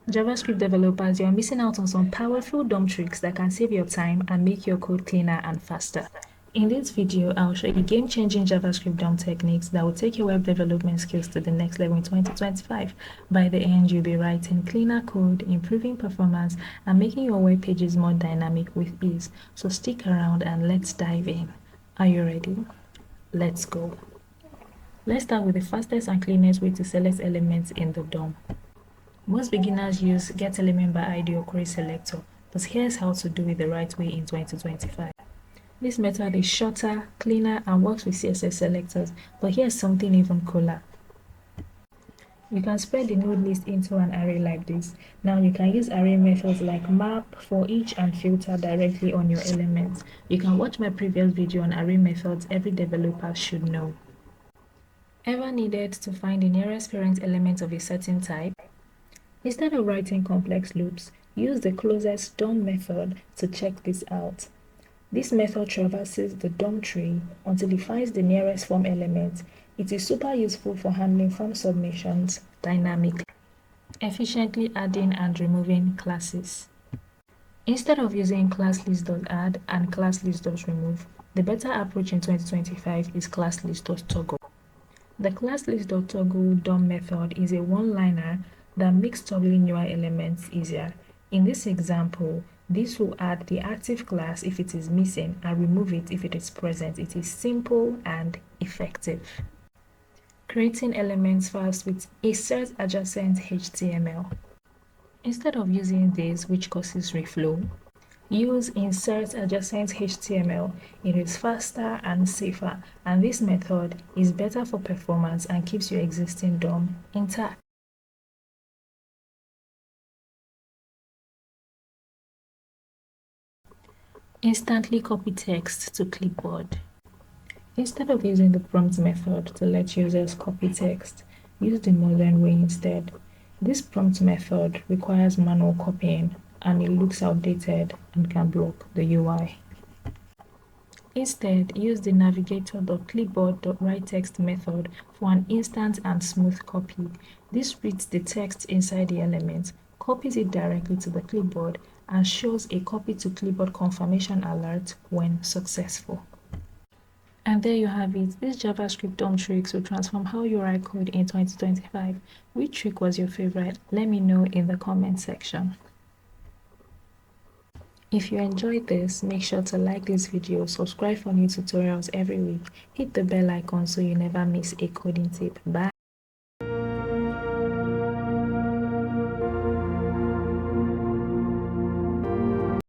JavaScript developers, you're missing out on some powerful DOM tricks that can save your time and make your code cleaner and faster. In this video, I'll show you game-changing JavaScript DOM techniques that will take your web development skills to the next level in 2025. By the end, you'll be writing cleaner code, improving performance, and making your web pages more dynamic with ease. So stick around and let's dive in. Are you ready? Let's go. Let's start with the fastest and cleanest way to select elements in the DOM. Most beginners use getElementById or query selector, but here's how to do it the right way in 2025. This method is shorter, cleaner, and works with CSS selectors, but here's something even cooler. You can spread the node list into an array like this. Now you can use array methods like map, for each, and filter directly on your elements. You can watch my previous video on array methods every developer should know. Ever needed to find the nearest parent element of a certain type? Instead of writing complex loops, use the closest DOM method to check this out. This method traverses the DOM tree until it finds the nearest form element. It is super useful for handling form submissions dynamically, efficiently adding and removing classes. Instead of using ClassList.add and ClassList.remove, the better approach in 2025 is ClassList.toggle. The ClassList.toggle DOM method is a one-liner that makes toggling UI elements easier. In this example, this will add the active class if it is missing and remove it if it is present. It is simple and effective. Creating elements files with insert adjacent HTML. Instead of using this, which causes reflow, use insert adjacent HTML. It is faster and safer, and this method is better for performance and keeps your existing DOM intact. Instantly copy text to clipboard. Instead of using the prompt method to let users copy text, use the modern way instead. This prompt method requires manual copying and it looks outdated and can block the UI. Instead, use the navigator.clipboard.writeText method for an instant and smooth copy. This reads the text inside the element, copies it directly to the clipboard, and shows a copy to clipboard confirmation alert when successful. And there you have it. These JavaScript DOM tricks will transform how you write code in 2025. Which trick was your favorite? Let me know in the comment section. If you enjoyed this, make sure to like this video, subscribe for new tutorials every week, hit the bell icon so you never miss a coding tip. Bye!